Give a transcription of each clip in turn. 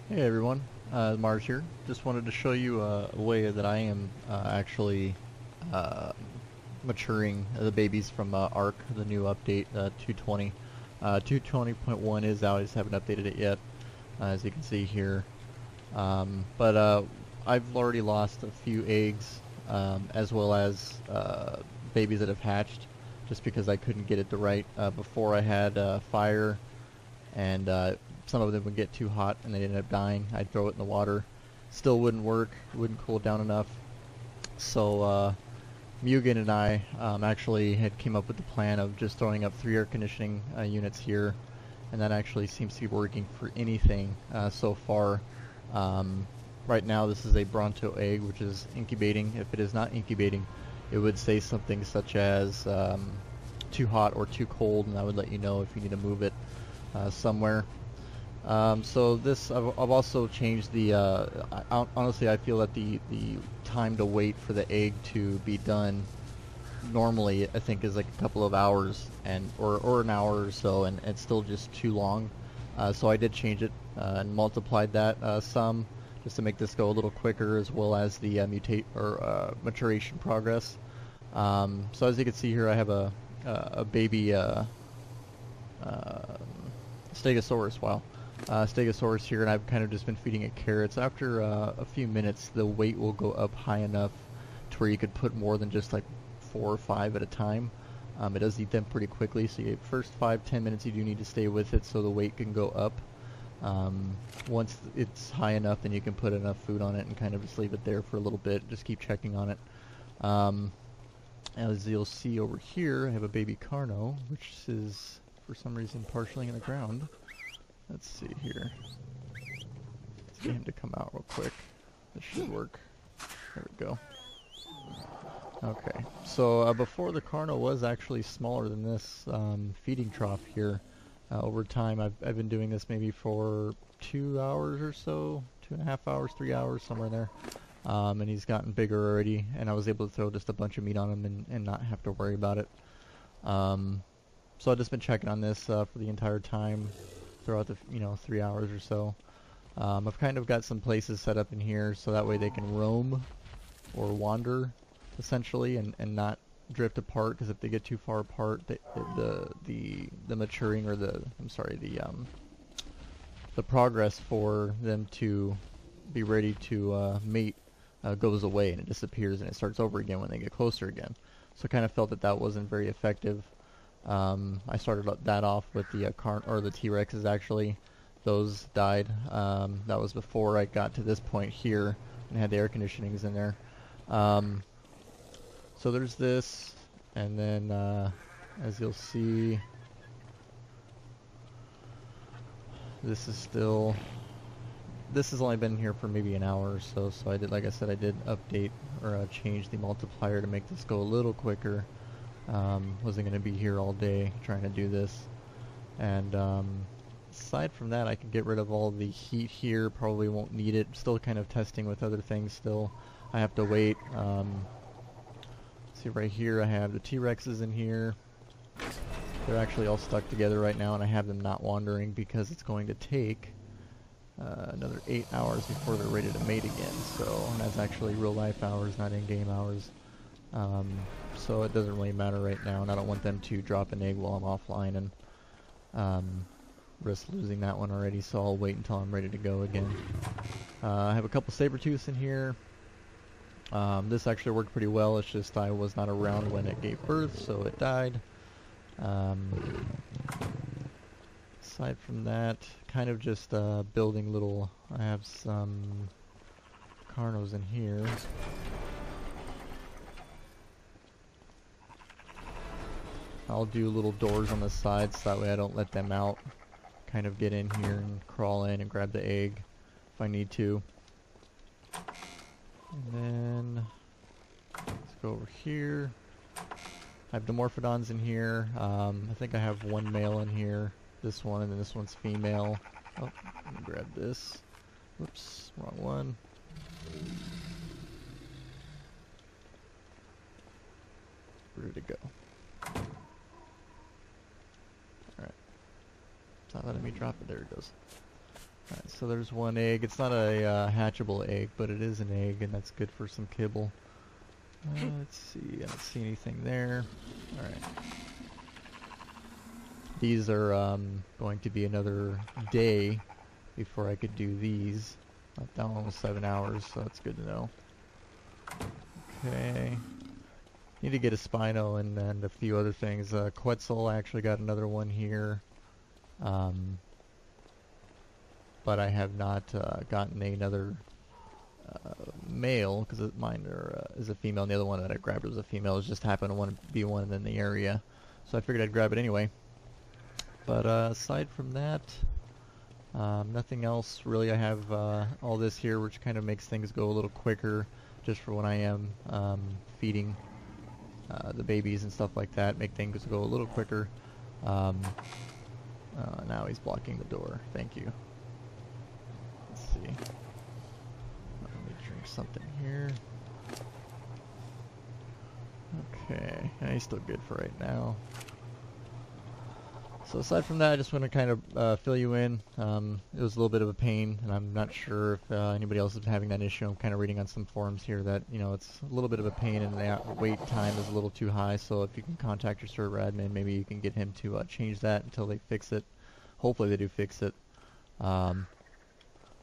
Hey everyone, Mars here. Just wanted to show you a way that I am actually uh, maturing the babies from ARK, the new update 220. 220.1 is out, I just haven't updated it yet, as you can see here. But I've already lost a few eggs, as well as babies that have hatched, just because I couldn't get it the right. Before I had fire, and some of them would get too hot and they'd end up dying. I'd throw it in the water, still wouldn't work, wouldn't cool down enough. So Mugen and I actually had came up with the plan of just throwing up 3 air conditioning units here, and that actually seems to be working for anything so far. Right now this is a Bronto egg, which is incubating. If it is not incubating, it would say something such as too hot or too cold, and I would let you know if you need to move it somewhere. So this, I've also changed the, honestly I feel that the time to wait for the egg to be done normally I think is like a couple of hours or an hour or so, and it's still just too long. So I did change it and multiplied that some just to make this go a little quicker, as well as the maturation progress. So as you can see here, I have a baby Stegosaurus. Wow. Stegosaurus here, and I've kind of just been feeding it carrots. After a few minutes, the weight will go up high enough to where you could put more than just like 4 or 5 at a time. It does eat them pretty quickly, so you first 5-10 minutes you do need to stay with it so the weight can go up. Once it's high enough, then you can put enough food on it and kind of just leave it there for a little bit. Just keep checking on it. As you'll see over here, I have a baby Carno, which is for some reason partially in the ground. Let's see here. Let's get him to come out real quick. This should work. There we go. Okay, so before the Carno was actually smaller than this feeding trough here. Over time, I've been doing this maybe for 2 hours or so, 2.5 hours, 3 hours, somewhere in there. And he's gotten bigger already, and I was able to throw just a bunch of meat on him and not have to worry about it. So I've just been checking on this for the entire time, throughout the 3 hours or so. I've kind of got some places set up in here so that way they can roam or wander, essentially, and not drift apart. Because if they get too far apart, the maturing, or the progress for them to be ready to mate goes away, and it disappears, and it starts over again when they get closer again. So I kind of felt that that wasn't very effective. I started that off with the the T-Rexes actually. Those died. That was before I got to this point here and had the air conditionings in there. So there's this, and then as you'll see, this has only been here for maybe an hour or so. So I did, like I said, I did update or change the multiplier to make this go a little quicker. Wasn't going to be here all day trying to do this. And aside from that, I can get rid of all the heat here. Probably won't need it. Still kind of testing with other things still. I have to wait. See right here, I have the T-Rexes in here. They're actually all stuck together right now, and I have them not wandering because it's going to take another 8 hours before they're ready to mate again. So, and that's actually real life hours, not in-game hours. So it doesn't really matter right now, and I don't want them to drop an egg while I'm offline and risk losing that one already, so I'll wait until I'm ready to go again. I have a couple saber-tooths in here. This actually worked pretty well, it's just I was not around when it gave birth, so it died. Aside from that, kind of just building little, I have some Carnos in here. I'll do little doors on the sides so that way I don't let them out. Kind of get in here and crawl in and grab the egg if I need to. And then let's go over here. I have Dimorphodons in here. I think I have one male in here. This one, and then this one's female. Oh, let me grab this. Whoops, wrong one. Where did it go? Alright. It's not letting me drop it. There it goes. Alright, So there's one egg. It's not a hatchable egg, but it is an egg, and that's good for some kibble. Let's see. I don't see anything there. Alright. These are going to be another day before I could do these. That one was 7 hours, so that's good to know. Okay. Need to get a Spino and a few other things. Quetzal, I actually got another one here. But I have not gotten another male, because mine is a female, and the other one that I grabbed was a female. It just happened to want to be one in the area. So I figured I'd grab it anyway. But aside from that, nothing else really. I have all this here, which kind of makes things go a little quicker, just for when I am feeding the babies and stuff like that. Make things go a little quicker. Now he's blocking the door. Thank you. Let's see. Let me drink something here. Okay, yeah, he's still good for right now. So aside from that, I just want to kind of fill you in. It was a little bit of a pain, and I'm not sure if anybody else is having that issue. I'm kind of reading on some forums here that, you know, it's a little bit of a pain, and the wait time is a little too high. So if you can contact your server admin, maybe you can get him to change that until they fix it. Hopefully they do fix it.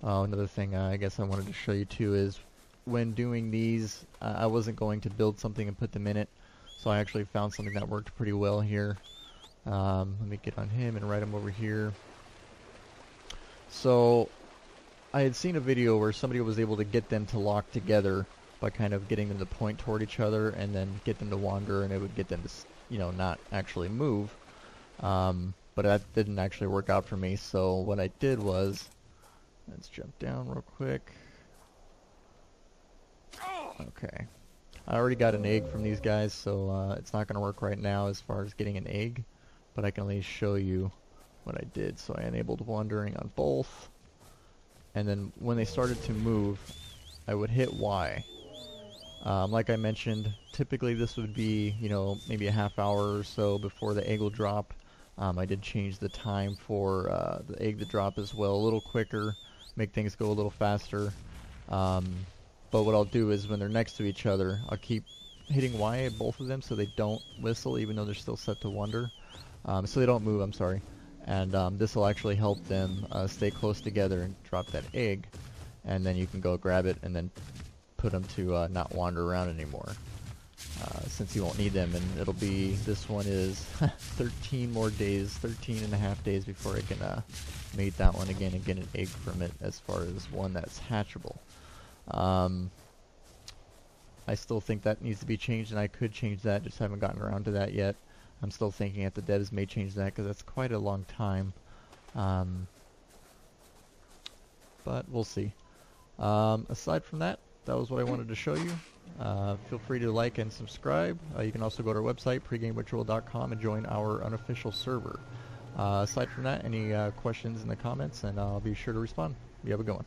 Another thing I guess I wanted to show you too is when doing these, I wasn't going to build something and put them in it. So I actually found something that worked pretty well here. Let me get on him and write him over here. So I had seen a video where somebody was able to get them to lock together by kind of getting them to point toward each other and then get them to wander, and it would get them to, you know, not actually move. But that didn't actually work out for me. So what I did was, let's jump down real quick. Okay. I already got an egg from these guys, so it's not going to work right now as far as getting an egg. But I can at least show you what I did. So I enabled wandering on both. And then when they started to move, I would hit Y. Like I mentioned, typically this would be, you know, maybe a half hour or so before the egg will drop. I did change the time for the egg to drop as well, a little quicker, make things go a little faster. But what I'll do is when they're next to each other, I'll keep hitting Y at both of them so they don't whistle, even though they're still set to wander. So they don't move, I'm sorry. And this will actually help them stay close together and drop that egg. And then you can go grab it and then put them to not wander around anymore. Since you won't need them, and it'll be, this one is 13 more days, 13 and a half days before I can mate that one again and get an egg from it as far as one that's hatchable. I still think that needs to be changed, and I could change that, just haven't gotten around to that yet. I'm still thinking that the devs may change that because that's quite a long time. But we'll see. Aside from that, that was what I wanted to show you. Feel free to like and subscribe. You can also go to our website, pregameritual.com, and join our unofficial server. Aside from that, any questions in the comments, and I'll be sure to respond. You have a good one.